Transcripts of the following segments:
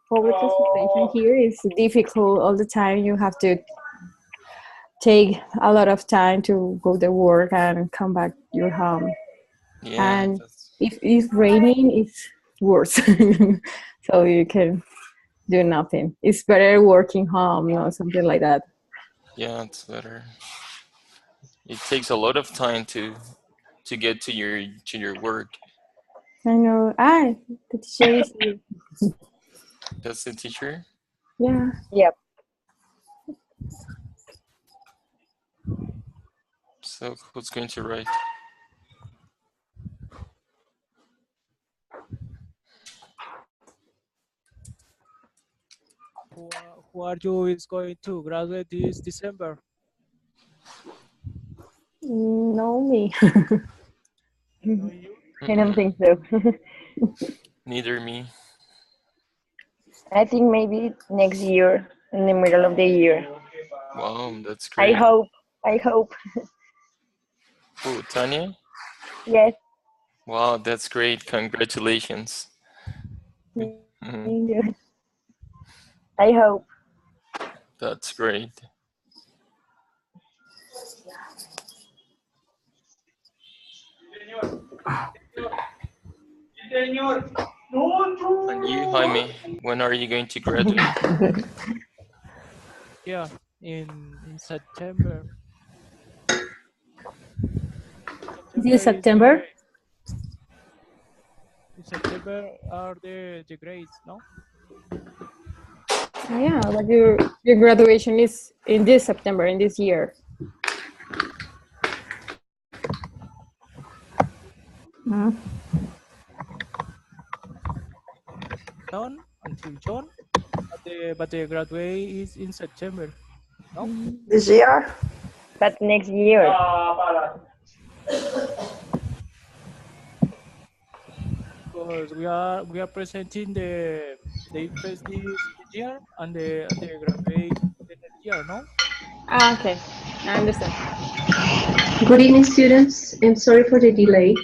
public transportation here is difficult all the time. You have to take a lot of time to go to work and come back your home. Yeah, And if it's raining, it's worse. So you can do nothing. It's better working home, something like that. yeah, it's better. It takes a lot of time to get to your work. I know. Ah, the teacher is here. That's the teacher. Yeah. Yep. So who's going to write? Who are you is going to graduate this December? No, me. Know you? I don't think so. Neither me. I think maybe next year, in the middle of the year. Wow, that's I great. hope. I hope. Who, Tanya? Yes. Wow, that's great. Congratulations. Thank you. I hope. That's great. And you, Jaime, when are you going to graduate? Yeah, in September. This September? In September are the grades, no? Oh, yeah, but your graduation is in this September, in this year. Until June, but the graduate is in September, no? This year? But next year. Because we are presenting the first this year and the graduate the next year, no? Ah, okay, I understand. Good evening, students. I'm sorry for the delay.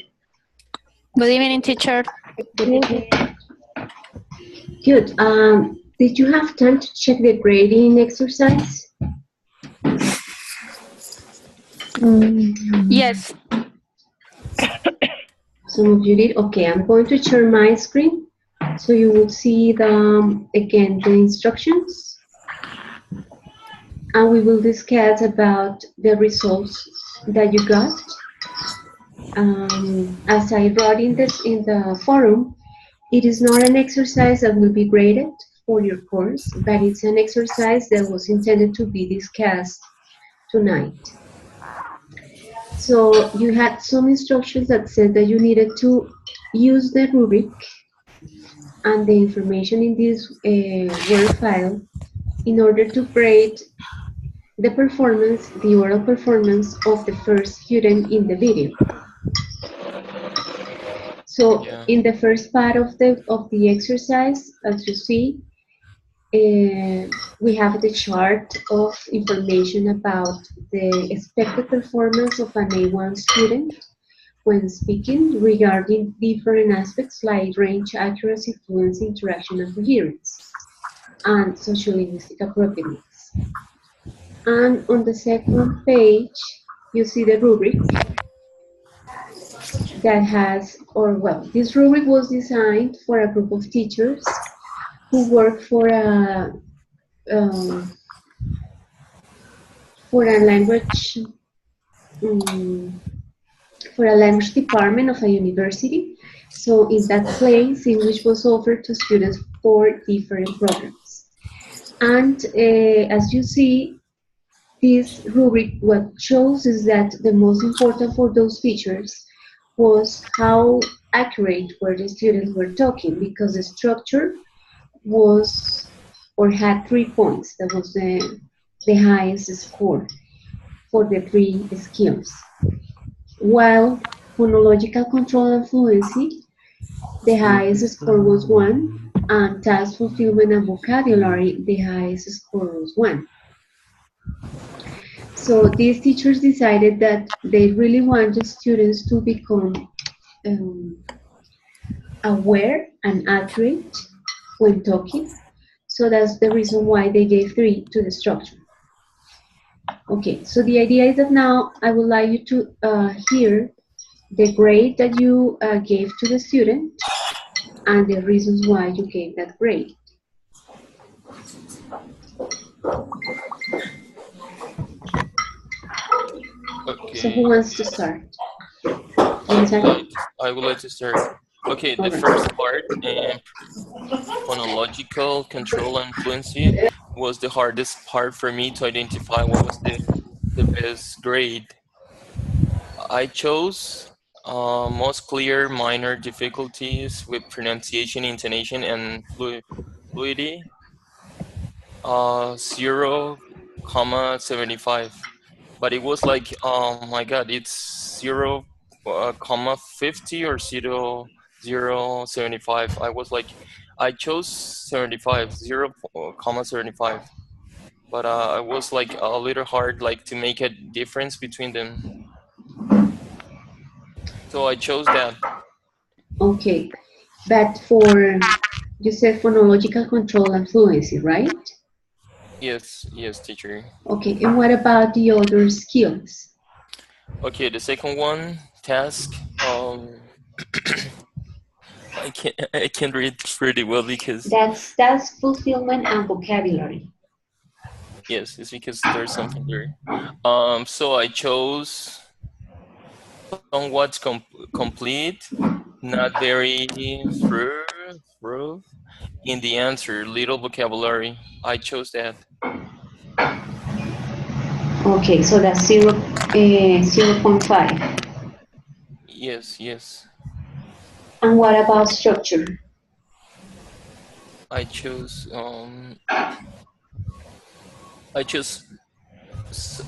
Good evening, teacher. Good evening. Good. Did you have time to check the grading exercise? Yes. Some of you did. Okay, I'm going to share my screen so you will see again the instructions, and we will discuss about the results that you got. As I wrote in the forum, it is not an exercise that will be graded for your course, but it's an exercise that was intended to be discussed tonight. So you had some instructions that said that you needed to use the rubric and the information in this Word file in order to grade the performance, the oral performance of the first student in the video. So in the first part of the exercise, as you see, we have the chart of information about the expected performance of an A1 student when speaking regarding different aspects like range, accuracy, fluency, interaction, and coherence, and sociolinguistic appropriateness. And on the second page, you see the rubric that has, this rubric was designed for a group of teachers who work for a language department of a university. So in that place, English was offered to students for different programs. And as you see, this rubric, what shows is that the most important for those teachers was how accurate were the students were talking, because the structure was or had 3 points. That was the highest score for the 3 skills. While phonological control and fluency, the highest score was 1, and task fulfillment and vocabulary, the highest score was 1. So these teachers decided that they really wanted students to become aware and accurate when talking. So that's the reason why they gave 3 to the structure. Okay, so the idea is that now I would like you to hear the grade that you gave to the student and the reasons why you gave that grade. Okay. So who wants to start? I would like to start. Okay, the Alright. first part, phonological control and fluency, was the hardest part for me to identify what was the best grade. I chose most clear minor difficulties with pronunciation, intonation, and fluidity. 0,75. But it was like, oh my god, it's 0,50 or 0,075. I was like, I chose 75, 0,75. But I was like a little hard, like to make a difference between them. So I chose that. Okay, but for, you said phonological control and fluency, right? Yes, yes, teacher. Okay, and what about the other skills? Okay, the second one, task. I can't read pretty well because That's fulfillment and vocabulary. yes, it's because there's something there. So I chose somewhat complete, not very through in the answer, little vocabulary. I chose that. Okay, so that's 0.5. Yes, yes. And what about structure? I chose what's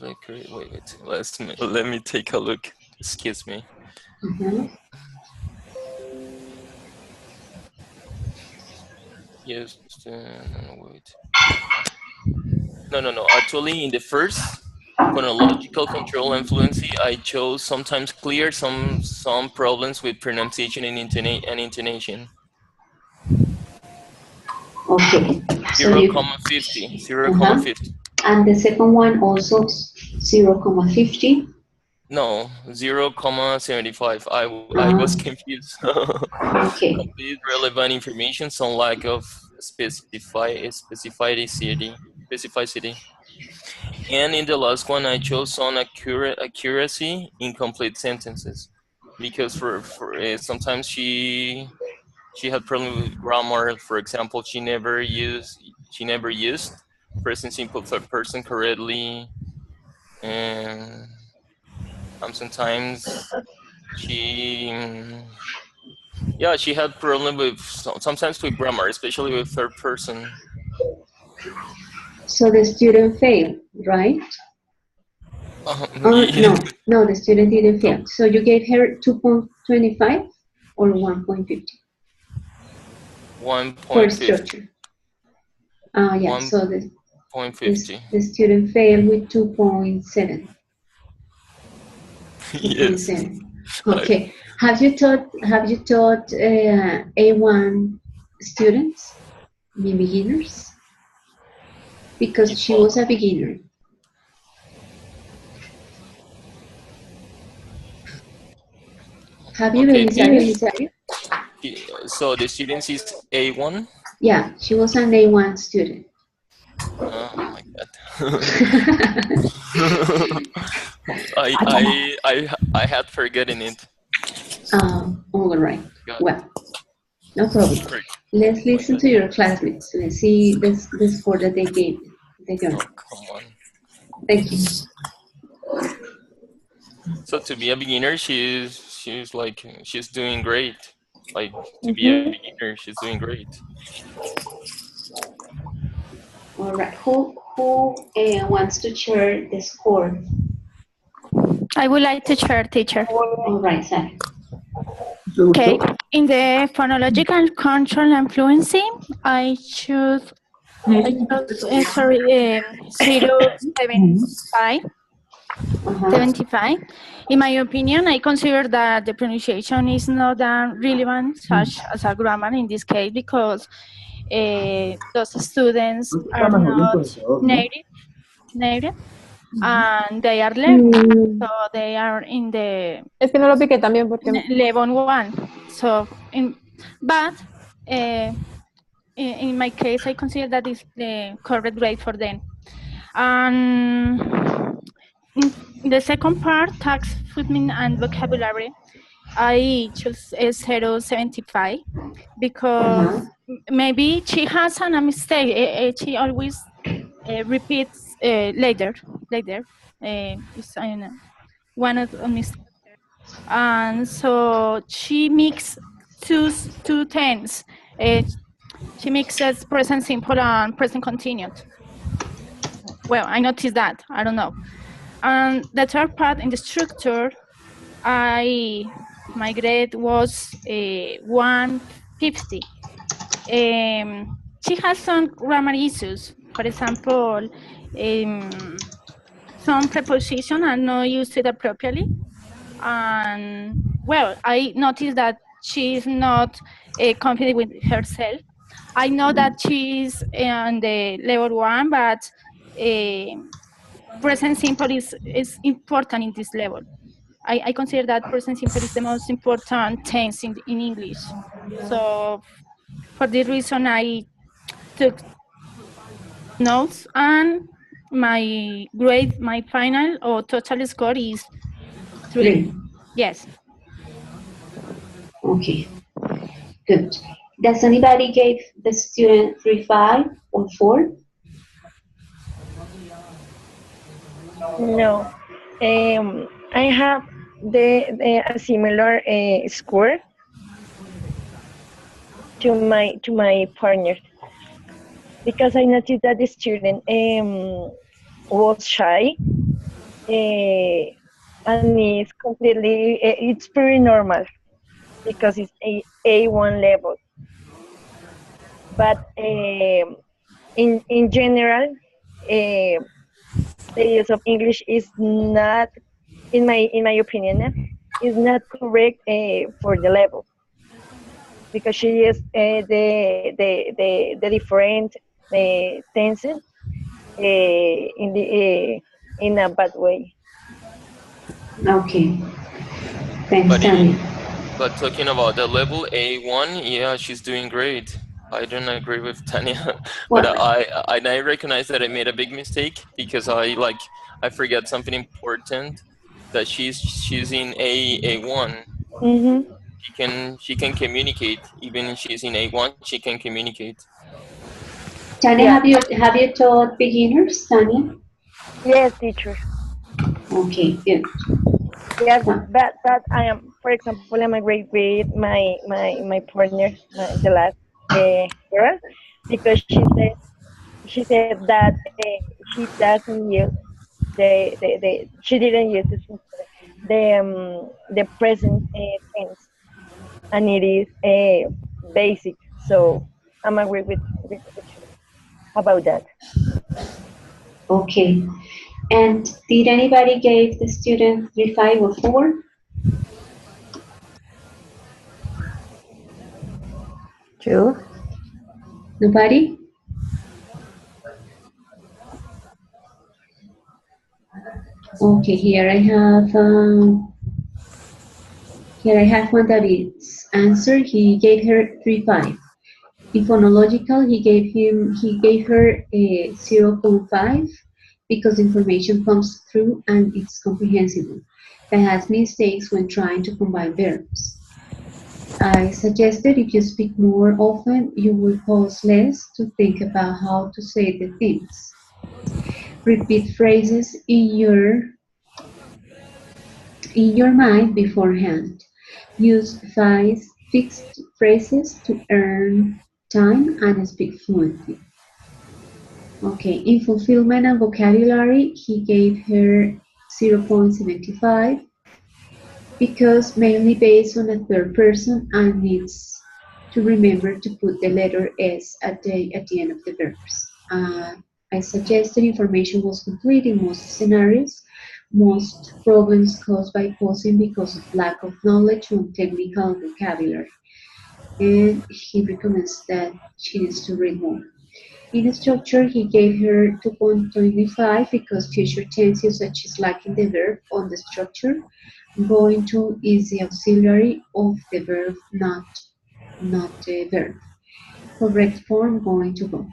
my grade? Wait. Let me take a look. Excuse me. Yes, wait. No. Actually, in the first phonological control and fluency, I chose sometimes clear, some problems with pronunciation and intonation. Okay. So 0,50. 0,50. And the second one also 0,50. No, 0,75. I was confused. Okay. Complete relevant information, some lack of specificity. And in the last one, I chose some accuracy in complete sentences, because for sometimes she had problem with grammar. For example, she never used present simple third person correctly, and sometimes she she had problem with sometimes with grammar, especially with third person. So the student failed, right? Yeah. No, the student didn't fail. So you gave her 2.25 or 1.50? 1.50. For structure. Yeah, so the 1.50. the student failed with 2.7. Yes. 2.7. Okay. Have you taught A1 students, beginners? Because she was a beginner. Have you, Belisario? So the student is A1? Yeah, she was an A1 student. Oh my god. I had forgotten it. All right. Well, no problem. Let's listen to your classmates. Let's see the score that they gave. Oh, come on. Thank you. So to be a beginner, she's doing great. Like to be a beginner, she's doing great. All right. Who wants to share the score? I would like to share, teacher. All right, Sally. Okay. In the phonological control and fluency, I chose 0.75. Uh-huh. 75. In my opinion, I consider that the pronunciation is not relevant such as a grammar in this case because those students are not native and they are learning. So they are in the Es que no lo piqué también porque... level 1. So, but in my case, I consider that is the correct grade for them. And in the second part, tax, footman, and vocabulary, I choose 0.75 because maybe she has a mistake. She always repeats later. It's one of the mistakes. And so she mixes two tense. She mixes present simple and present continued. Well, I noticed that. I don't know. And the third part in the structure, my grade was 150. She has some grammar issues. For example, some preposition are not used appropriately. And well, I noticed that she is not confident with herself. I know that she's on the level 1, but present simple is important in this level. I consider that present simple is the most important tense in English. So for this reason, I took notes and my grade, my final or total score is 3. Yes. Okay, good. Does anybody give the student 3.5 or 4? No. I have a similar score to my partner because I noticed that the student was shy and is completely it's pretty normal because it's A1 level. But in general, the use of English is not, in my opinion, is not correct for the level because she is the different tenses in a bad way. Okay. Thanks, Tanya. But talking about the level A1, yeah, she's doing great. I don't agree with Tanya, but I recognize that I made a big mistake because I forgot something important, that she's in A1. Mm-hmm. She can communicate even if she's in A1. She can communicate. Tanya, have you taught beginners, Tanya? Yes, teacher. Okay, good. Yes, but I am, for example, I'm agree with my partner, the last girl, because she said that she doesn't use she didn't use the present tense, and it is basic. So I'm agree with her about that. Okay. And did anybody give the student 3.5 or 4? Two. Nobody? Okay, here I have one David's answer. He gave her 3.5. In phonological, he gave her a 0.5 because information comes through and it's comprehensible, but has mistakes when trying to combine verbs. I suggested if you speak more often, you will pause less to think about how to say the things. Repeat phrases in your mind beforehand. Use fixed phrases to earn time and speak fluently. Okay, in fulfillment and vocabulary, he gave her 0.75 because mainly based on a third person and needs to remember to put the letter S at the end of the verbs. I suggested information was complete in most scenarios, most problems caused by pausing because of lack of knowledge on technical vocabulary. And he recommends that she needs to read more. In structure, he gave her 2.25 because future tense usage is lacking the verb on the structure. Going to is the auxiliary of the verb, not the verb. Correct form, going to go.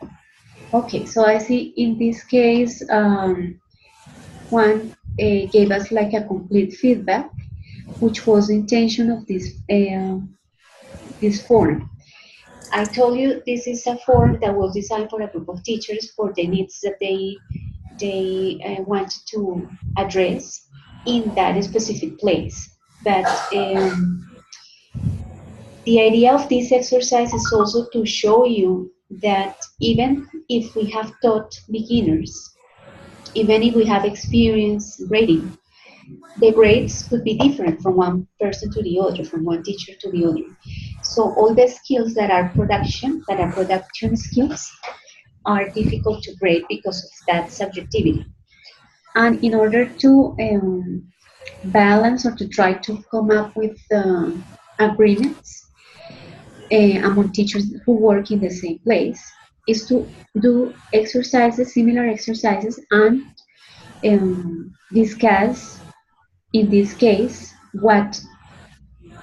Okay, so I see in this case, Juan gave us like a complete feedback, which was the intention of this form. I told you this is a form that was designed for a group of teachers for the needs that they wanted to address in that specific place. But the idea of this exercise is also to show you that even if we have taught beginners, even if we have experience grading, the grades could be different from one person to the other, from one teacher to the other. So all the skills that are production skills, are difficult to grade because of that subjectivity. And in order to balance or to try to come up with agreements among teachers who work in the same place, is to do exercises, similar exercises, and discuss, in this case, what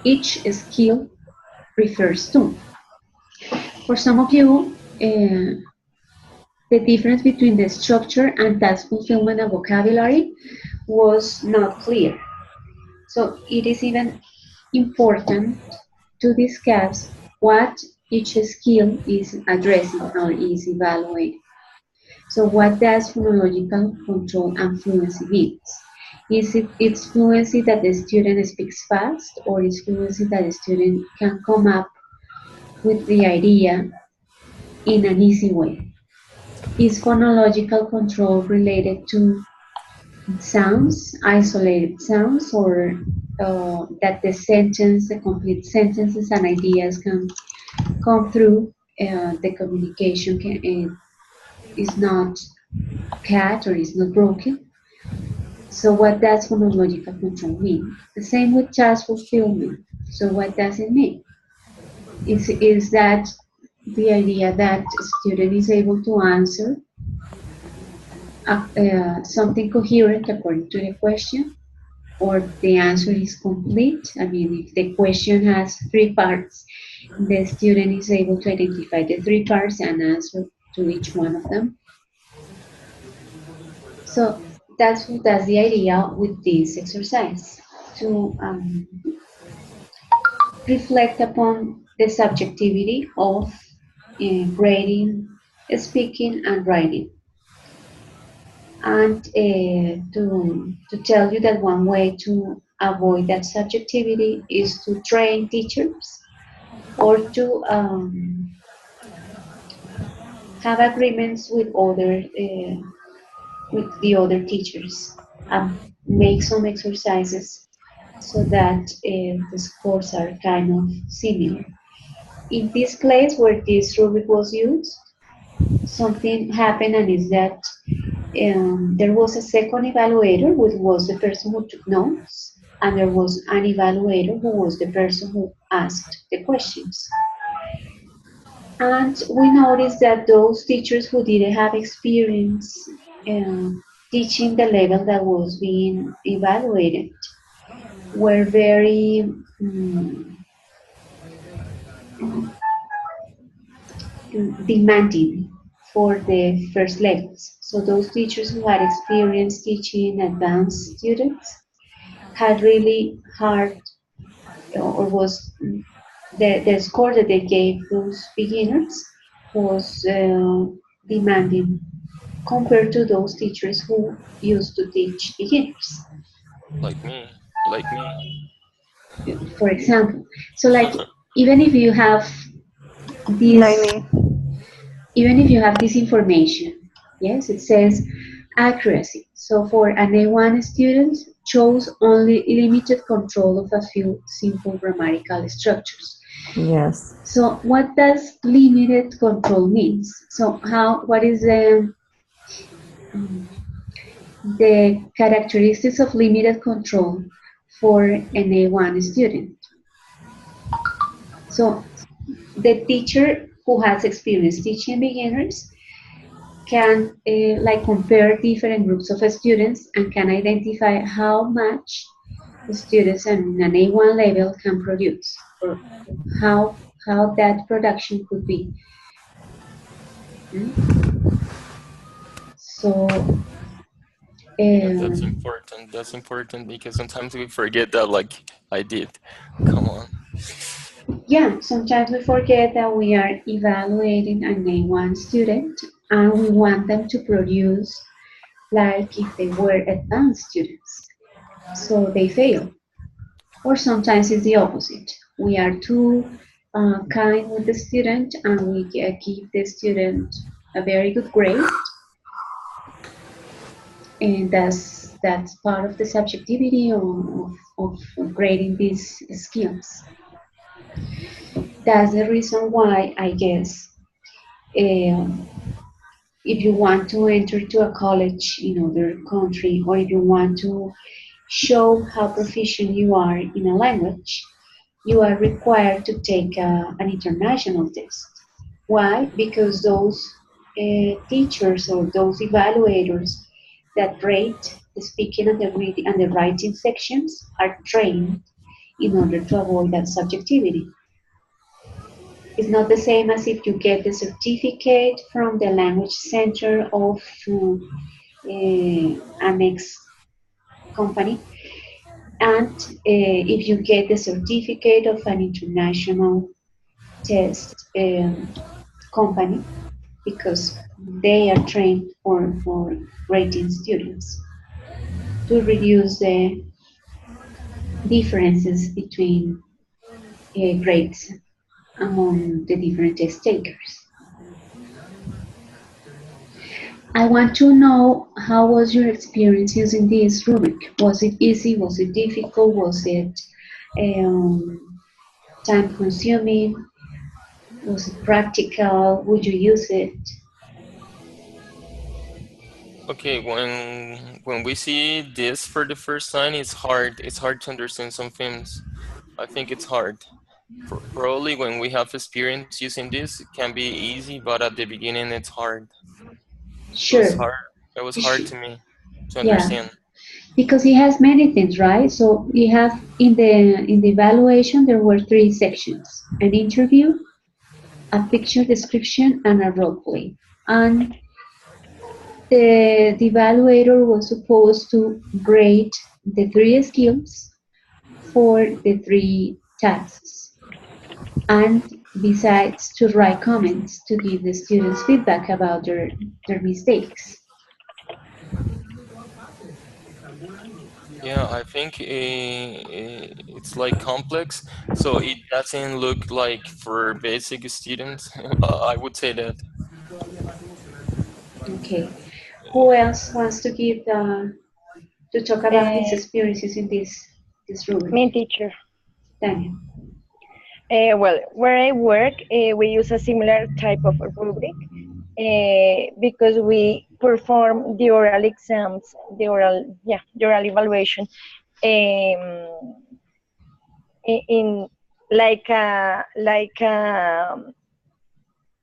each skill refers to. For some of you, the difference between the structure and task fulfillment and vocabulary was not clear. So it is even important to discuss what each skill is addressing or is evaluating. So what does phonological control and fluency means? Is it its fluency that the student speaks fast, or is fluency that the student can come up with the idea in an easy way? Is phonological control related to sounds, isolated sounds, or that the sentence, the complete sentences and ideas can come through, the communication is not cut or is not broken? So what does phonological control mean? The same with task fulfillment. So what does it mean? Is that the idea that a student is able to answer something coherent according to the question, or the answer is complete? I mean, if the question has 3 parts, the student is able to identify the 3 parts and answer to each one of them. So that's the idea with this exercise, to reflect upon the subjectivity of grading, speaking, and writing. And to tell you that one way to avoid that subjectivity is to train teachers, or to have agreements with the other teachers, and make some exercises so that the scores are kind of similar. In this place where this rubric was used, something happened, and is that there was a second evaluator, which was the person who took notes, and there was an evaluator who was the person who asked the questions. And we noticed that those teachers who didn't have experience teaching the level that was being evaluated were very demanding for the first levels. So those teachers who had experience teaching advanced students had really hard, or was the score that they gave those beginners was demanding compared to those teachers who used to teach beginners, Like me. for example. So like, even if you have Like this me. even if you have this information, yes, it says accuracy. So for an A1 student, chose only limited control of a few simple grammatical structures. Yes. So what does limited control means? So what is the the characteristics of limited control for an A1 student. So the teacher who has experience teaching beginners can like compare different groups of students and can identify how much the students at an A1 level can produce or how that production could be. So Yeah, that's um, important. That's important because sometimes we forget that, like I did. Come on. yeah, sometimes we forget that we are evaluating an A1 student and we want them to produce like if they were advanced students. So they fail. Or sometimes it's the opposite. We are too kind with the student and we give the student a very good grade, and that's part of the subjectivity of grading these skills. That's the reason why I guess um, if you want to enter to a college in other country or if you want to show how proficient you are in a language, you are required to take an international test. Why? Because those teachers or those evaluators that rate the speaking and the reading and the writing sections are trained in order to avoid that subjectivity. It's not the same as if you get the certificate from the language center of an ex company, and if you get the certificate of an international test company, because they are trained for grading students to reduce the differences between grades among the different test takers. I want to know how was your experience using this rubric? Was it easy? Was it difficult? Was it time consuming? Was it practical? Would you use it? Okay, when we see this for the first time, it's hard. It's hard to understand some films. I think it's hard. Probably when we have experience using this, it can be easy, but at the beginning it's hard. It was Sure. hard. It was hard to me to Yeah, understand. because he has many things, right? So he has in the evaluation there were three sections: an interview, a picture description, and a role play. And the evaluator was supposed to grade the three skills for the three tasks, and besides to write comments to give the students feedback about their mistakes. Yeah, I think it's like complex, so it doesn't look like for basic students. I would say that. Okay. Who else wants to give to talk about his Uh, experiences in this rubric? main teacher. Daniel. Well, where I work, we use a similar type of rubric because we perform the oral exams, the oral evaluation in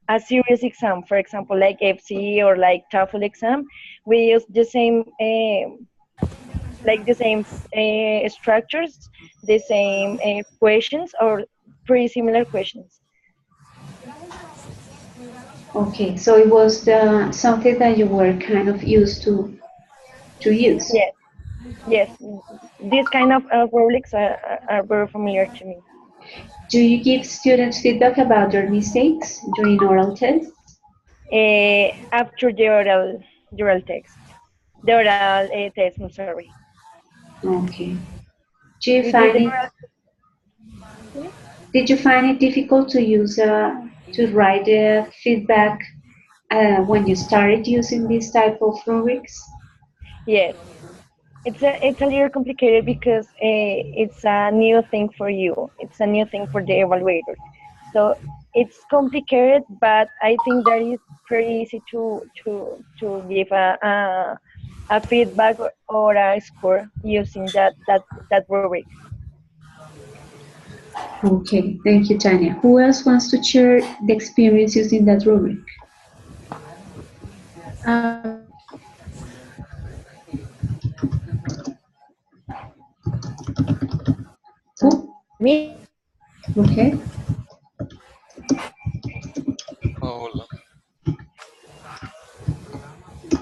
a serious exam, for example, like FCE or like TOEFL exam. We use the same structures, the same questions, or pretty similar questions. Okay, so it was something that you were kind of used to use. Yes, yes. These kind of rubrics are very familiar to me. Do you give students feedback about their mistakes during oral tests? After the oral test. I'm sorry. Okay. Do you We do find the it? oral. Sorry? Did you find it difficult to use to write feedback when you started using this type of rubrics? Yes, it's a little complicated because it's a new thing for you. It's a new thing for the evaluators. So it's complicated, but I think that is pretty easy to give a feedback or a score using that rubric. Okay, thank you, Tanya. Who else wants to share the experience using that rubric? Um, Who? Me? Okay. Paola.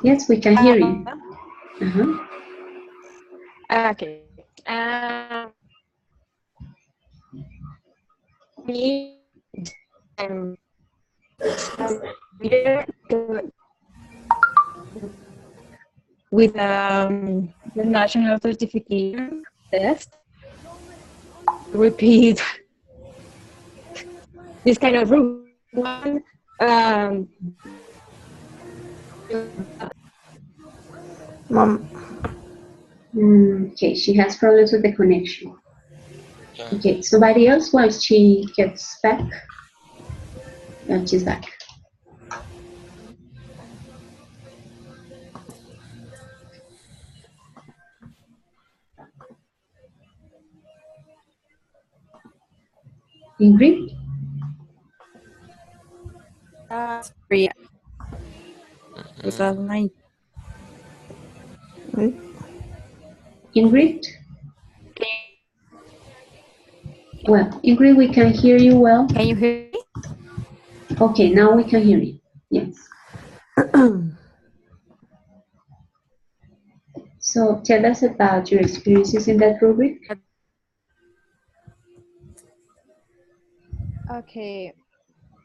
Yes, we can hear you. Uh-huh. Okay. Me, I'm here with the national certification test. Repeat this kind of one. Um, Mom. Okay, she has problems with the connection. Yeah. Okay, somebody else while she gets back. And she's back. Ingrid? Sorry, was Mm. last night. Ingrid? Well, Ingrid, we can hear you well. Can you hear me? Okay, now we can hear you. Yes. So tell us about your experiences in that rubric. Okay.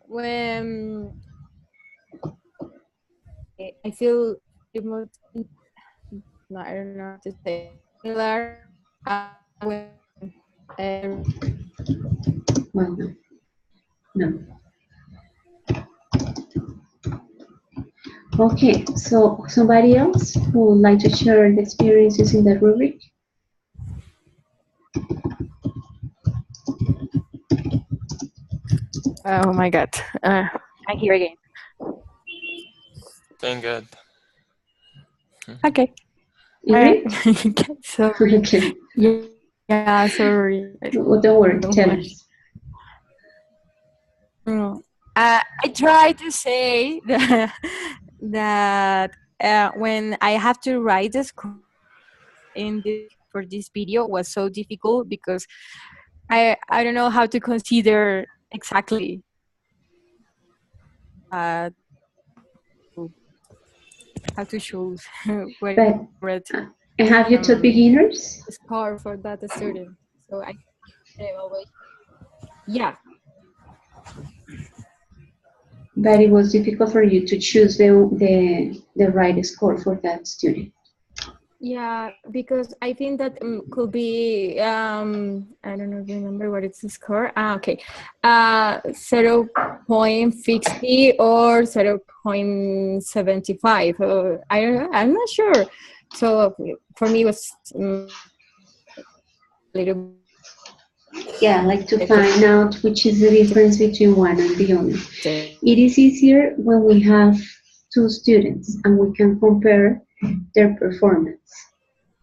When I feel much, no, I don't know how to say, similar when uh, Well, no. No. Okay, so somebody else who would like to share the experiences in that rubric? oh my god, I'm here again. Thank God. Okay. Ingrid? Sorry. Okay. Yeah, sorry. Well, don't worry, So tell much. us. I try to say that, when I have to write the script for this video was so difficult because I don't know how to consider exactly uh, how to choose what But and have you taught beginners? score for that student. So I evaluate. Yeah. But it was difficult for you to choose the right score for that student. Yeah, because I think that could be I don't know, remember what it's the score. Okay, 0.50 or 0.75. I don't know. I'm not sure. So for me, it was a little. Yeah, like to find out which is the difference between one and the other. It is easier when we have two students and we can compare their performance.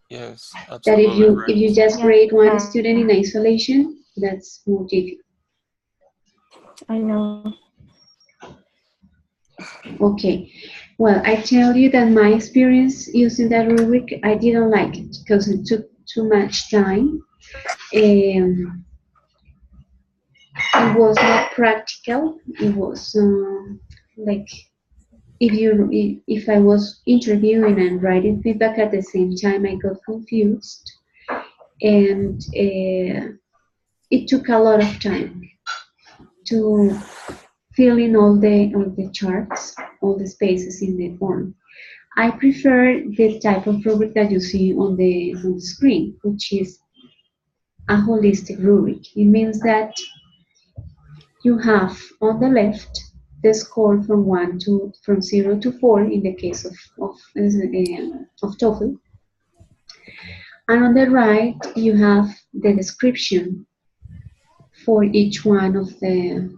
Yes, That absolutely if you right. just grade one student in isolation, that's more difficult. I know. Okay, well, I tell you that my experience using that rubric, I didn't like it because it took too much time. It was not practical. It was like if I was interviewing and writing feedback at the same time, I got confused, and it took a lot of time to fill in all the charts, all the spaces in the form. I prefer the type of rubric that you see on the screen, which is a holistic rubric. It means that you have on the left the score from 0 to 4 in the case of TOEFL, and on the right you have the description for each one of the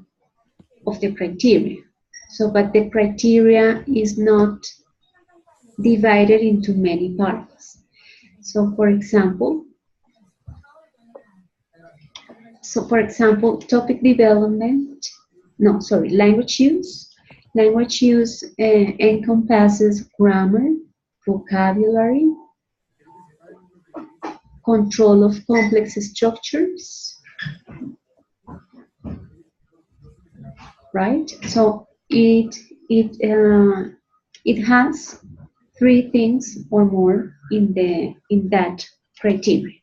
criteria. So, but the criteria is not divided into many parts. So for example, topic development, no, sorry, language use. Language use encompasses grammar, vocabulary, control of complex structures, right? So it has three things or more in that criteria.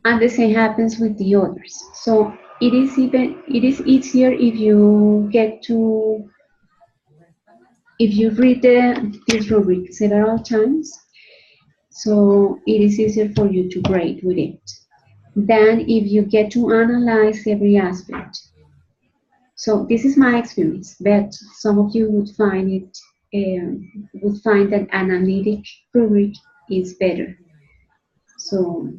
And the same happens with the others. So it is easier if you read this rubric several times. So it is easier for you to grade with it than if you get to analyze every aspect. So this is my experience, but some of you would find that analytic rubric is better. So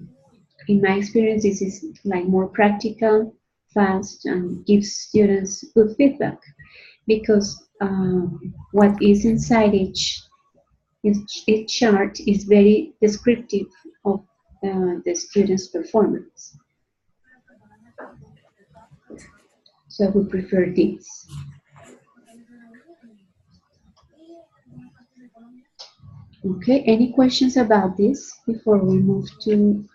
in my experience, this is like more practical, fast, and gives students good feedback because what is inside each chart is very descriptive of the student's performance. So I would prefer this. Okay, any questions about this before we move to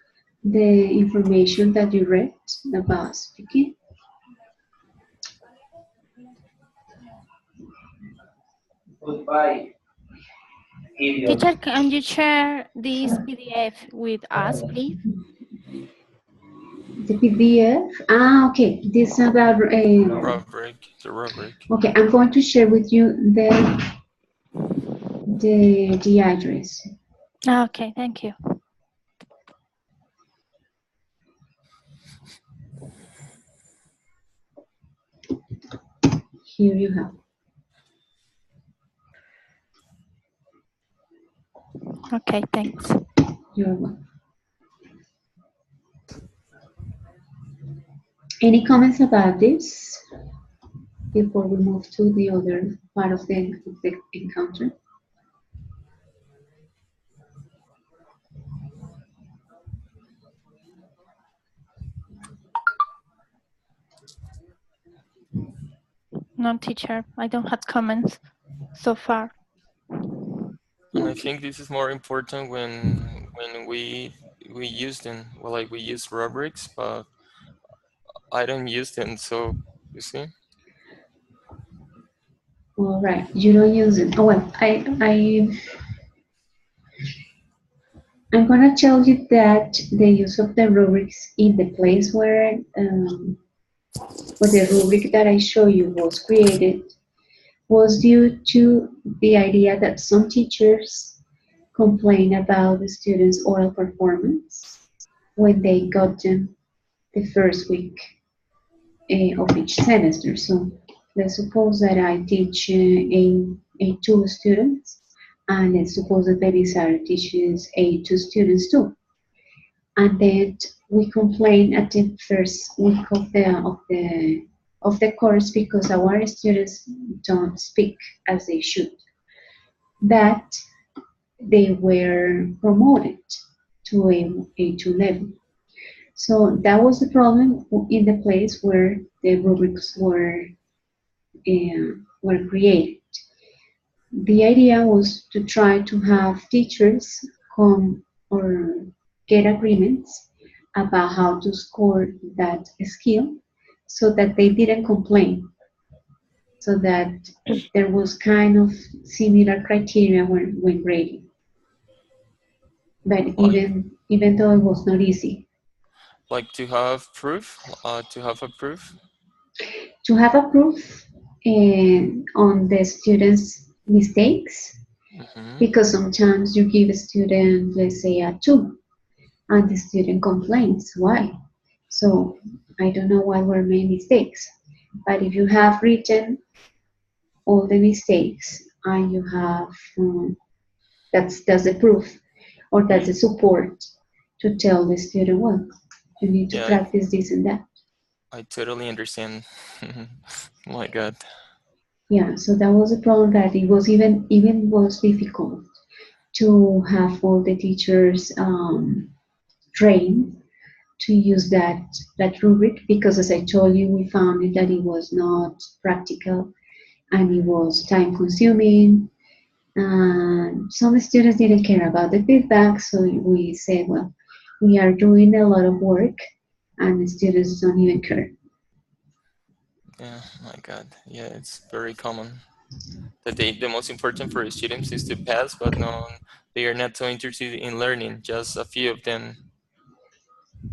the information that you read about speaking? Teacher, can you share this PDF with us, please? The PDF. Okay. This is about. Rubric, the rubric. Okay, I'm going to share with you the address. Okay, thank you. Here you have. Okay, thanks. You're welcome. Any comments about this before we move to the other part of the encounter? No, teacher, I don't have comments so far. And I think this is more important when we use them. Well, like we use rubrics, but I don't use them. So you see. All right, you don't use it. Oh well, I'm gonna tell you that the use of the rubrics in the place where the rubric that I show you was created was due to the idea that some teachers complain about the students' oral performance when they got them the first week of each semester. So let's suppose that I teach A2 students, and let's suppose that Belisar teaches A2 students too. And then we complain at the first week of the course because our students don't speak as they should. That they were promoted to A2 level. So that was the problem in the place where the rubrics were created. The idea was to try to have teachers come or get agreements about how to score that skill so that they didn't complain, so that there was kind of similar criteria when grading. But even though it was not easy. Like to have proof, to have a proof. To have a proof on the student's mistakes, because sometimes you give a student, let's say, a 2, and the student complains. Why? So I don't know what were my mistakes. But if you have written all the mistakes and you have, that's the proof, or that's the support to tell the student, well, you need to practice this and that. I totally understand. Oh my God. Yeah, so that was a problem that it was even was difficult to have all the teachers trained to use that rubric because, as I told you, we found it that it was not practical and it was time consuming. And some students didn't care about the feedback, so we said, well, we are doing a lot of work and the students don't even care. Yeah, my God. Yeah, it's very common that the most important for the students is to pass, but no, they are not so interested in learning. Just a few of them.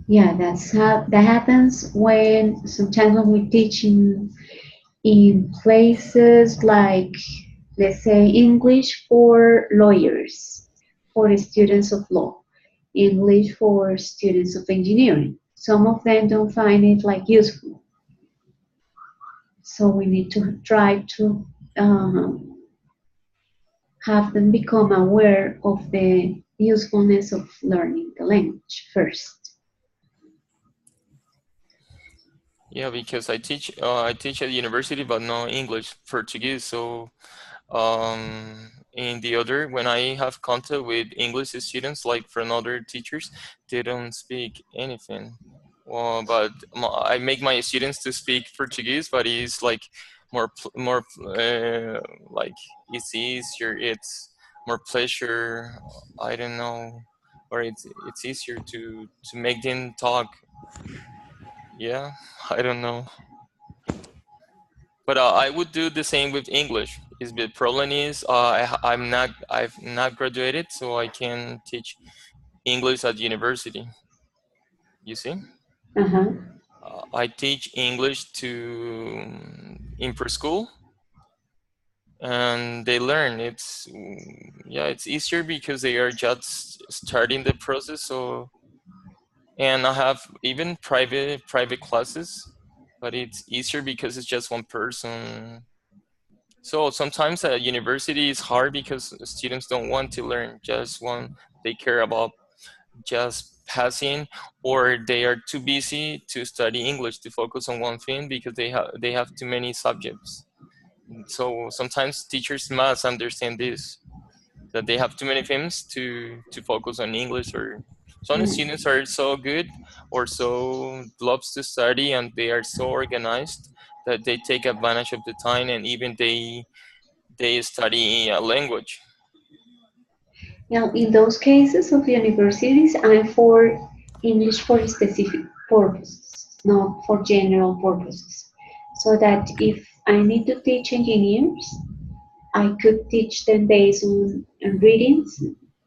Yeah, that's how that happens when sometimes when we teach in places like, let's say, English for lawyers, for the students of law, English for students of engineering. Some of them don't find it like useful, so we need to try to um, have them become aware of the usefulness of learning the language first. Yeah, because I teach at university, but no English, Portuguese. So in the other, when I have contact with English students, like from other teachers, they don't speak anything. But I make my students to speak Portuguese, but it's like more like it's easier. It's more pleasure. I don't know, or it's easier to make them talk. Yeah, I don't know. But I would do the same with English. Is the problem is I've not graduated, so I can teach English at university. You see, Uh-huh. I teach English to in preschool, and they learn. It's yeah, it's easier because they are just starting the process. So and I have even private classes, but it's easier because it's just one person. So sometimes at university is hard because students don't want to learn, just want they care about just passing, or they are too busy to study English to focus on one thing because they have too many subjects. So sometimes teachers must understand this, that they have too many things to focus on English, or some Mm. students are so good or so loves to study and they are so organized that they take advantage of the time and even they study a language. Now, in those cases of universities, I'm for English for specific purposes, not for general purposes. So that if I need to teach engineers, I could teach them based on readings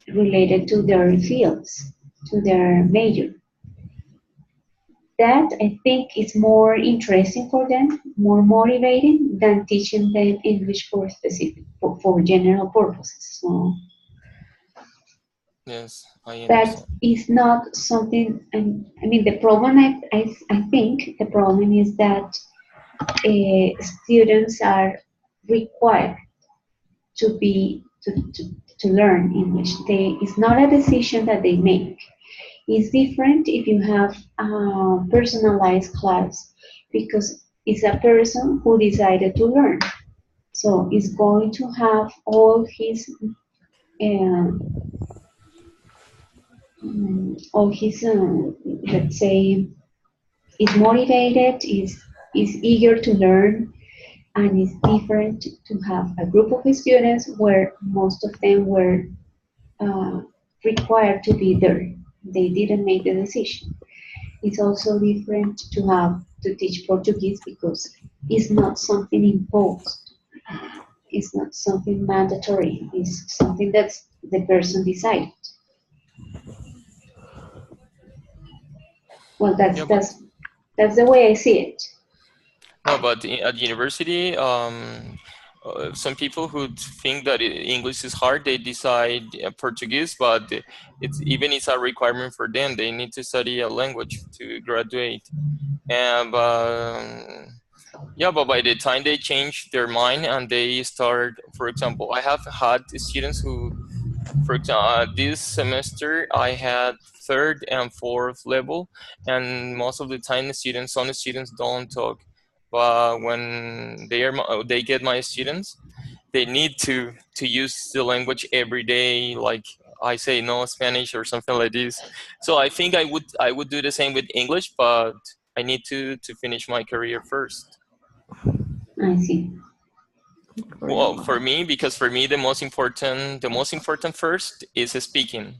related to their fields, to their major. That I think is more interesting for them, more motivating than teaching them English for specific, for general purposes. So Yes, I that understand. is not something, I mean, the problem, I think the problem is that students are required to learn English. It's not a decision that they make. It's different if you have a personalized class because it's a person who decided to learn. So it's going to have uh, all his let's say, is motivated, is eager to learn, and it's different to have a group of students where most of them were uh, required to be there. They didn't make the decision. It's also different to teach Portuguese because it's not something imposed. It's not something mandatory. It's something that's the person decided. Well, Yeah, but that's the way I see it. no, but at university, some people who think that English is hard, they decide Portuguese, but it's a requirement for them. They need to study a language to graduate. And yeah, but by the time they change their mind and they start, for example, I have had students who, for example, this semester I had third and fourth level, and most of the time some students don't talk But when they get my students, they need to use the language every day. Like I say, no Spanish or something like this. So I think I would do the same with English, but I need to finish my career first. I see. Well, Great. for me, the most important first is speaking.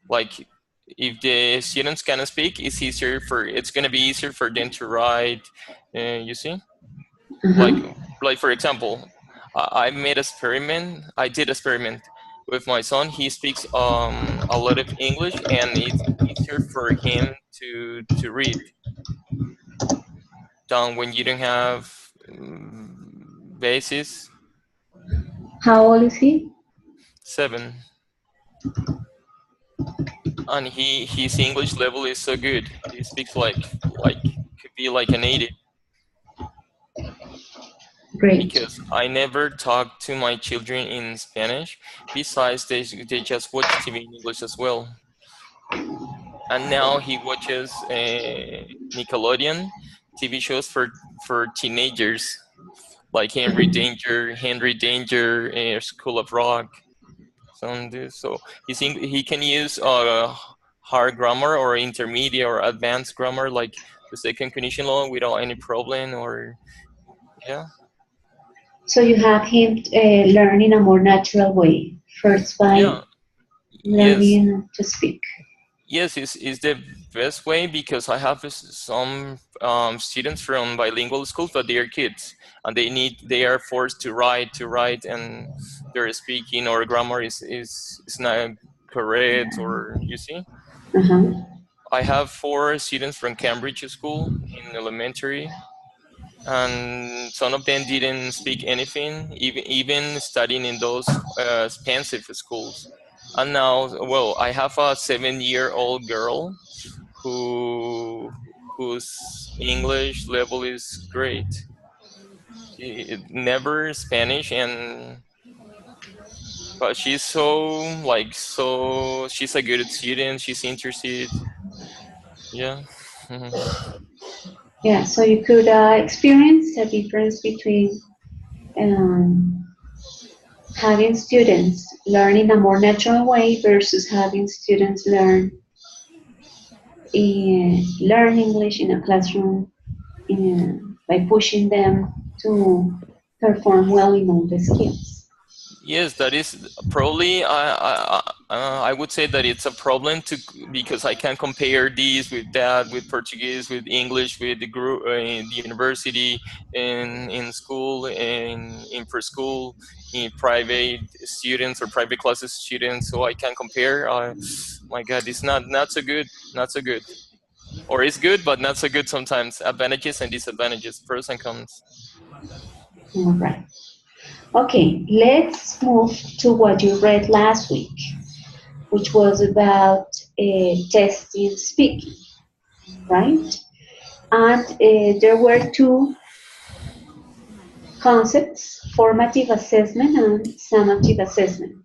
Like if the students can speak, it's gonna be easier for them to write. You see, like Uh-huh. like for example, I did experiment with my son. He speaks a lot of English, and it's easier for him to read than when you don't have basis. How old is he? 7. And his English level is so good. He speaks like could be like a native. Great. Because I never talk to my children in Spanish. Besides, they just watch TV in English as well. And now he watches Nickelodeon TV shows for teenagers like Henry Danger, School of Rock. So he can use hard grammar or intermediate or advanced grammar like the second condition law without any problem. Or yeah, So you have him learn in a more natural way, first by yeah, yes. learning to speak. Yes, is the best way because I have some students from bilingual schools, but they are kids and they are forced to write, and their speaking or grammar is not correct. Or you see, Uh-huh. I have 4 students from Cambridge school in elementary, and some of them didn't speak anything, even studying in those expensive schools. And now, well, I have a 7-year-old girl whose English level is great. She never Spanish, and but she's she's a good student. She's interested. Yeah. Yeah, so you could experience the difference between um, having students learn in a more natural way versus having students learn English in a classroom by pushing them to perform well in all the skills. Yes, that is probably. I would say that it's a problem because I can compare these with that, with Portuguese, with English, with the group in the university, in school, in preschool, in private students or private classes students. So I can compare. My God, it's not so good, not so good, or it's good but not so good sometimes. Advantages and disadvantages, pros and cons. All right. Okay, let's move to what you read last week, which was about testing speaking, right? And there were two concepts, formative assessment and summative assessment.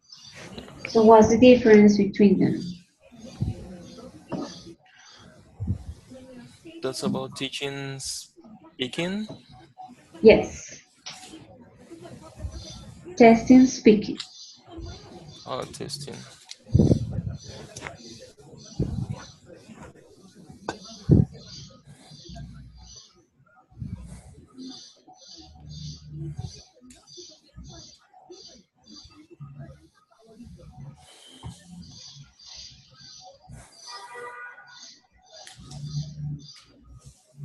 So what's the difference between them? That's about teaching speaking. Yes, testing speaking. Testing.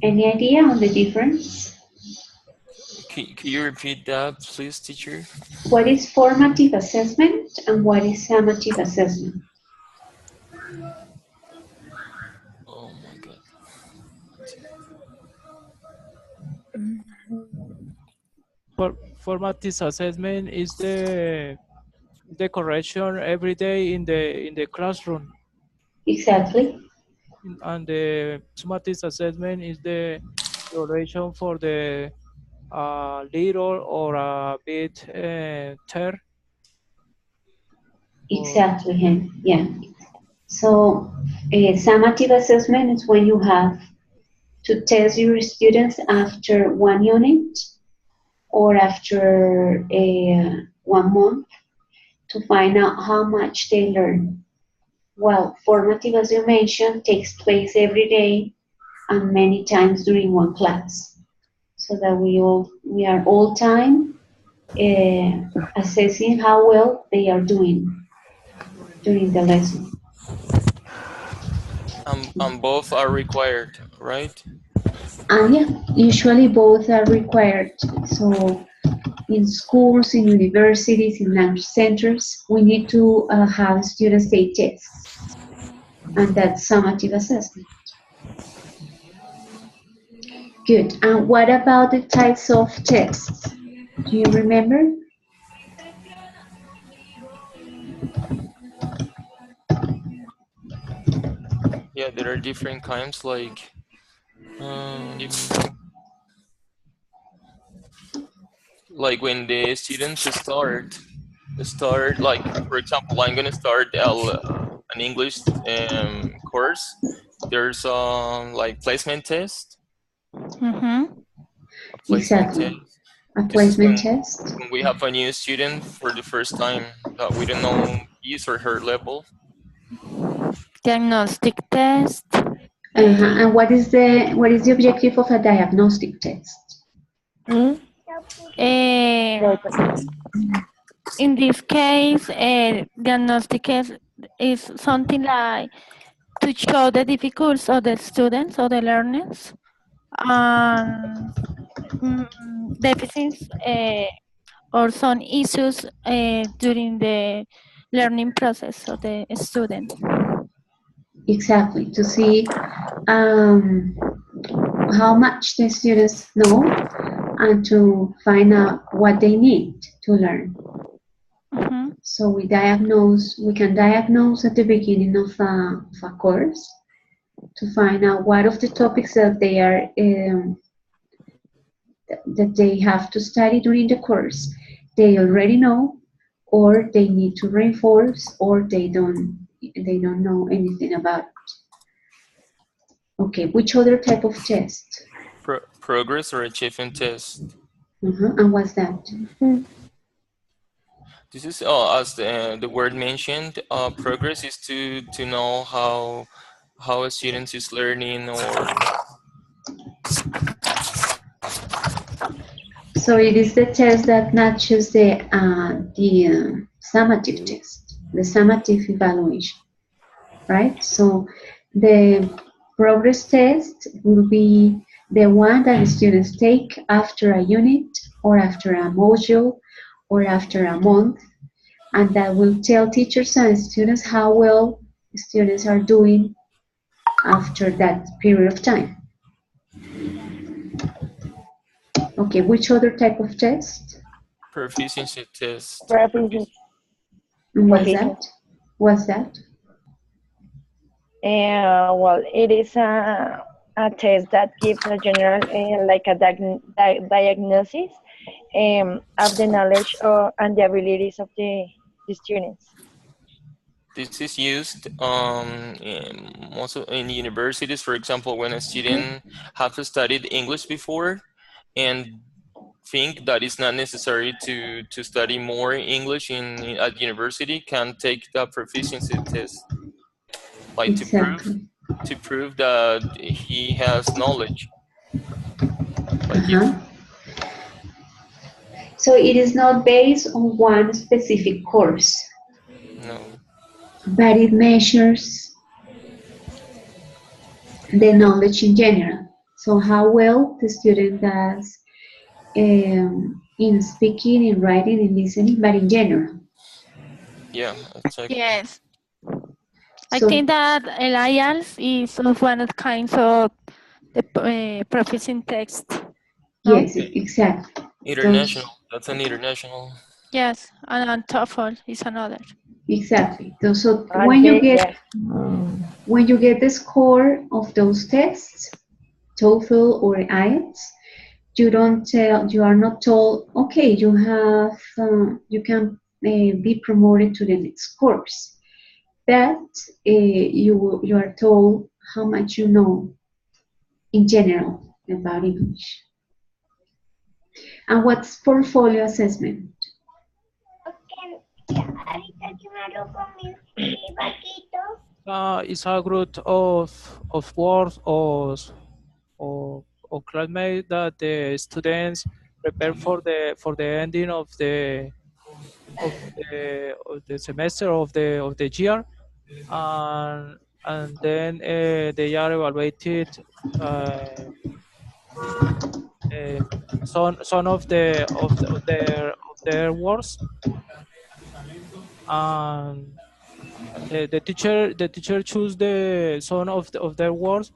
Any idea on the difference? Can you repeat that, please, teacher? What is formative assessment and what is summative assessment? Oh my God. Formative assessment is the correction every day in the classroom, Exactly. and the summative assessment is the evaluation for the little or a bit tear or Exactly, Hen. Yeah. So, summative assessment is when you have to test your students after one unit or after 1 month to find out how much they learn. Well, formative, as you mentioned, takes place every day and many times during one class, so that we are all time assessing how well they are doing during the lesson. Both are required, right? And yeah, usually both are required. So in schools, in universities, in language centers, we need to have students take tests, and that's summative assessment. Good. And what about the types of tests? Do you remember? Yeah, there are different kinds, um, like when the students start like, for example, I'm gonna start an English course. There's like placement test, Mm-hmm. a placement Exactly. test. A This is placement test. when we have a new student for the first time that we don't know his or her level. Diagnostic test. Mm, And what is the objective of a diagnostic test? Mm? Eh, Very important. in this case, diagnostic is something like to show the difficulties of the students or the learners and mm, deficits or some issues during the learning process of the student. Exactly, to see um, how much the students know and to find out what they need to learn. Mm-hmm. So we can diagnose at the beginning of a course to find out what of the topics that they are that they have to study during the course they already know, or they need to reinforce, or they don't know anything about it. Okay, which other type of test? progress or achievement test. And what's that? This is as the word mentioned. Progress is to know how a student is learning, or So it is the test that matches the summative test, the summative evaluation, right? So the progress test will be the one that the students take after a unit or after a module or after a month, and that will tell teachers and students how well students are doing after that period of time. Okay, which other type of test? proficiency test. Proficiency. What's Proficiency. that? What's that? Well, it is a test that gives a general, like a diagnosis of the knowledge and the abilities of the students. This is used also in universities. For example, when a student have studied English before and think that it's not necessary to study more English at university, can take the proficiency test, like Exactly. to prove that he has knowledge. Like if Uh-huh. So it is not based on one specific course, no, but it measures the knowledge in general. So how well the student does in speaking, in writing, in listening, but in general. yeah, exactly. Yes, I So think that IELTS is one of the kinds of the proficient text. No? yes, exactly. International. Those That's an international. Yes, and TOEFL is another. exactly. So And yeah, when you get the score of those tests, TOEFL or IELTS, you are not told, okay, you can be promoted to the next course, but you are told how much you know in general about English. And what's portfolio assessment? It's a group of words or classmates that the students prepare for the ending of the semester of the year, and then they are evaluated uh, uh, some of their works, and the teacher choose the some of their works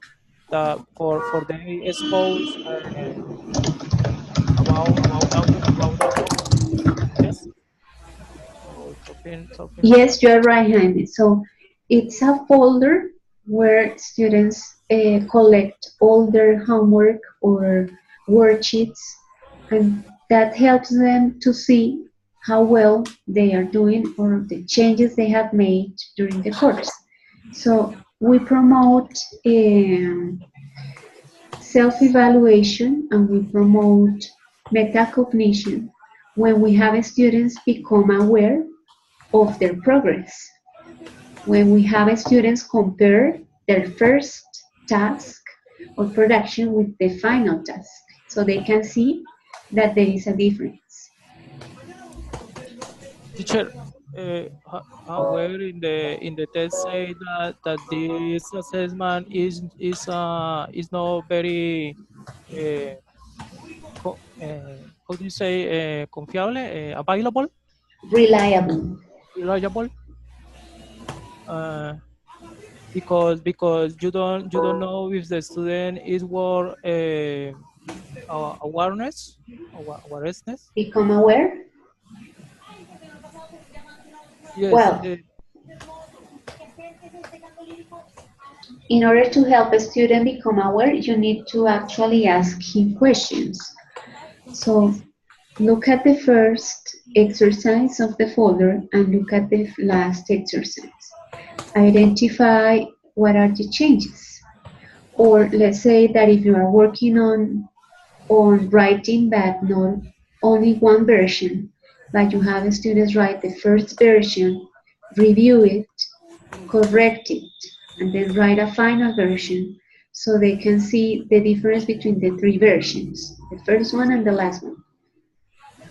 that for the expose about that test or something like that. Yes, you're right, Jaime. So it's a folder where students collect all their homework or worksheets, and that helps them to see how well they are doing or the changes they have made during the course. So we promote self-evaluation and we promote metacognition when we have students become aware of their progress. When we have students compare their first task or production with the final task, so they can see that there is a difference. Teacher, where in the test say that this assessment is not very uh, how do you say confiable, available, Reliable. reliable, uh, because you don't know if the student is more awareness, awareness. Become aware. Yes, Well, in order to help a student become aware, you need to actually ask him questions. So look at the first exercise of the folder and look at the last exercise. Identify what are the changes. Or let's say that if you are working on writing but not only one version, but you have students write the first version, review it, correct it, and then write a final version so they can see the difference between the three versions, the first one and the last one.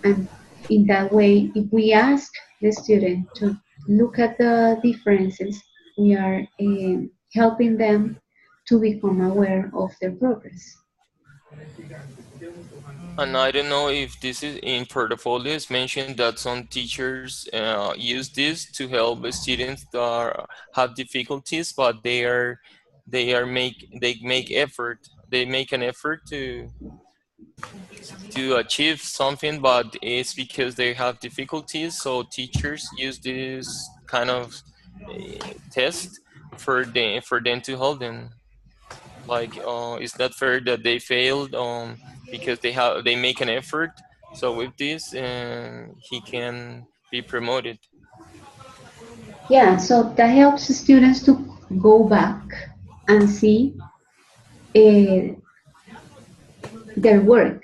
And in that way, if we ask the student to look at the differences, we are helping them to become aware of their progress. And I don't know if this is in portfolios mentioned that some teachers use this to help the students that have difficulties, but they make effort. They make an effort to achieve something, but it's because they have difficulties. So teachers use this kind of test for them to help them. Like, it's not fair that they failed because they make an effort. So with this, he can be promoted. Yeah, so that helps students to go back and see uh, their work.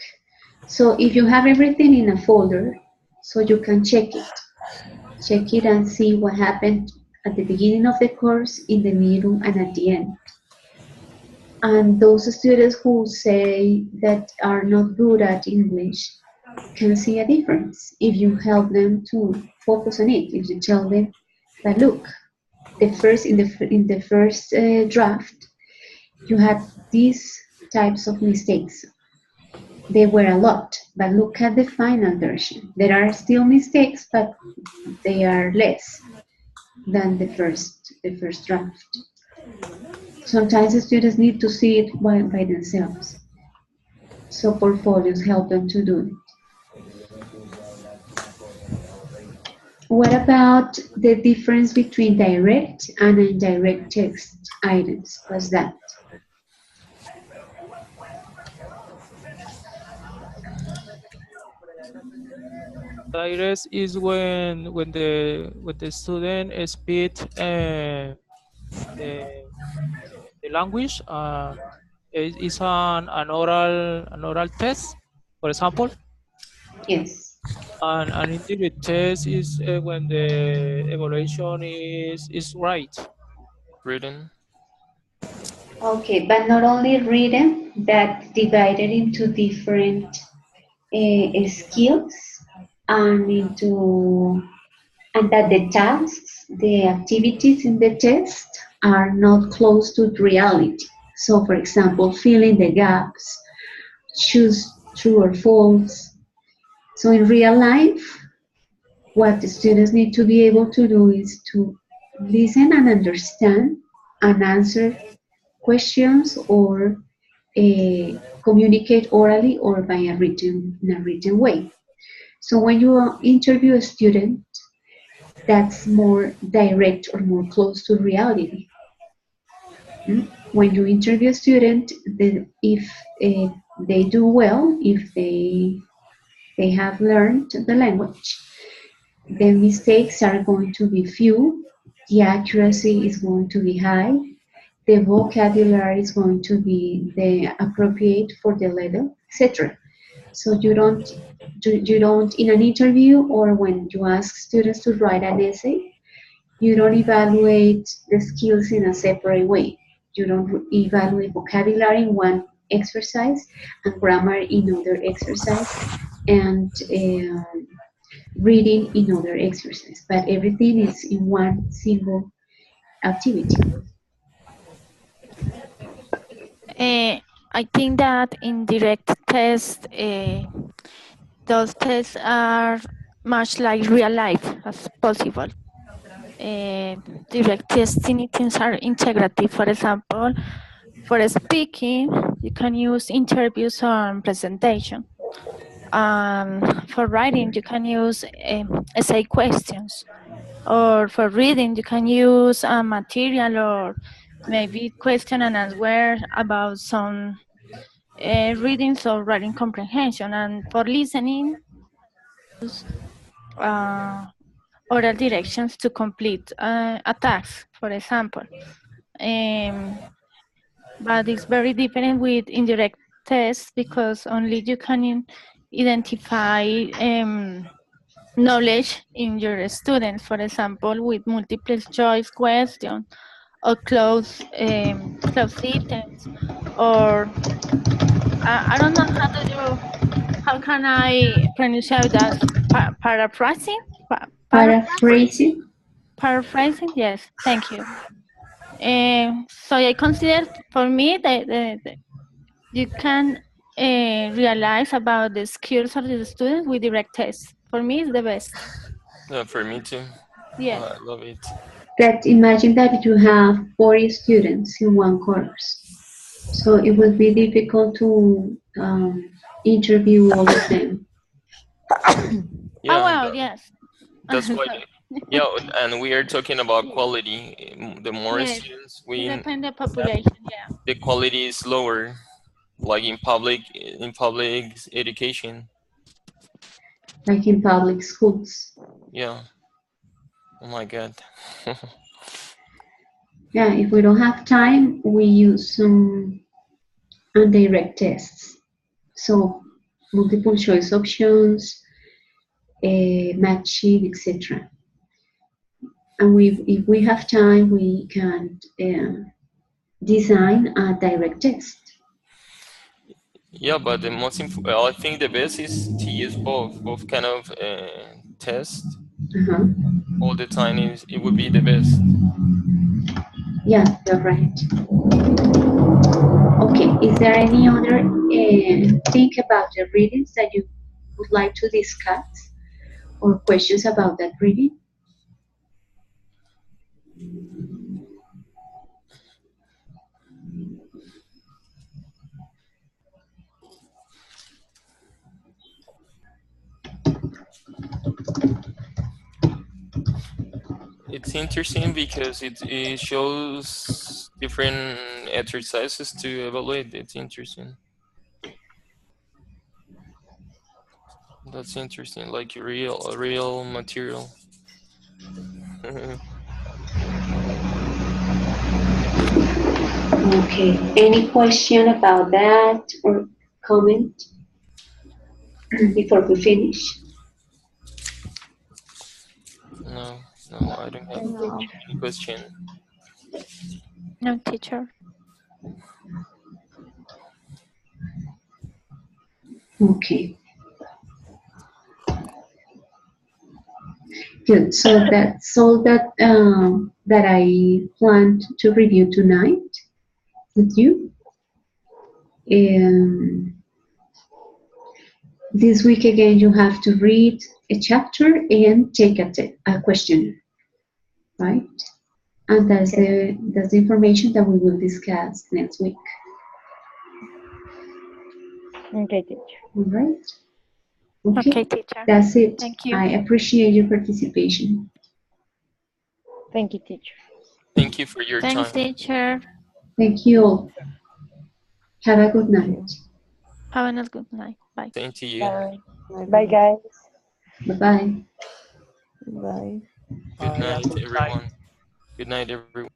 So if you have everything in a folder, so you can check it and see what happened at the beginning of the course, in the middle, and at the end. And those students who say that are not good at English can see a difference if you help them to focus on it. If you tell them that look, the first in the first draft, you had these types of mistakes. They were a lot, but look at the final version. There are still mistakes, but they are less than the first draft. Sometimes the students need to see it by themselves. So portfolios help them to do it. What about the difference between direct and indirect text items? What's that? direct is when the student speak the language. is an oral test, for example, Yes. and an indirect test is when the evaluation is right. Written. Okay, but not only written, but divided into different skills and into and that the tasks, the activities in the test are not close to reality. So, for example, fill in the gaps, choose true or false. So, in real life, what the students need to be able to do is to listen and understand and answer questions or communicate orally or by in a written way. So when you interview a student, that's more direct or more close to reality. When you interview a student, if they do well, if they have learned the language, the mistakes are going to be few, the accuracy is going to be high, the vocabulary is going to be the appropriate for the level, etc. So you don't in an interview or when you ask students to write an essay, you don't evaluate the skills in a separate way. You don't evaluate vocabulary in one exercise and grammar in other exercise and reading in other exercise, but everything is in one single activity. Uh, I think that in direct tests, those tests are much like real life as possible. Direct testing things are integrative. For example, for speaking, you can use interviews on presentation. For writing, you can use essay questions. Or for reading, you can use a material or maybe question and answer about some readings or writing comprehension. And for listening, uh, oral directions to complete a task, for example. Um, but it's very different with indirect tests because only you can identify knowledge in your students, for example, with multiple choice questions or closed systems, or I don't know how can I pronounce that? Paraphrasing? Paraphrasing? Paraphrasing. Paraphrasing? Yes, thank you. So I consider for me that you can realize about the skills of the students with direct tests. For me, it's the best. For me too. Yes. I love it. But imagine that you have 40 students in one course. So it would be difficult to interview all of them. Oh Yeah, well, yes. that's why. Sorry. Yeah, and we are talking about Yes. quality. The more Yes. students It we, depends the population. Yeah. the quality is lower. Like in public education. Like in public schools. Yeah. Oh my God. Yeah, if we don't have time, we use some indirect tests. So multiple choice options, match sheet, etc. And if we have time, we can design a direct test. Yeah, but the I think the best is to use both kind of test Uh-huh. all the time. It would be the best. Yeah, you're right. Okay, is there any other thing about the readings that you would like to discuss or questions about that reading? It's interesting because it shows different exercises to evaluate. It's interesting. That's interesting, like real material. Okay. Any question about that or comment before we finish? No, no, I don't have No. any question. No, teacher. Okay. Good. So that's all that I planned to review tonight with you. This week again, you have to read a chapter and take a question, right? And that's the information that we will discuss next week. Okay, teacher. All right. Okay, Okay. teacher. That's it. Thank you. I appreciate your participation. Thank you, teacher. Thank you for your Thanks, time. teacher. Thank you all. Have a good Thank night. you. Have a nice good night. Bye. Same to you. Bye. Bye Bye, bye. guys. Bye-bye. Bye. Good Have a night, good night. everyone. Good night, everyone.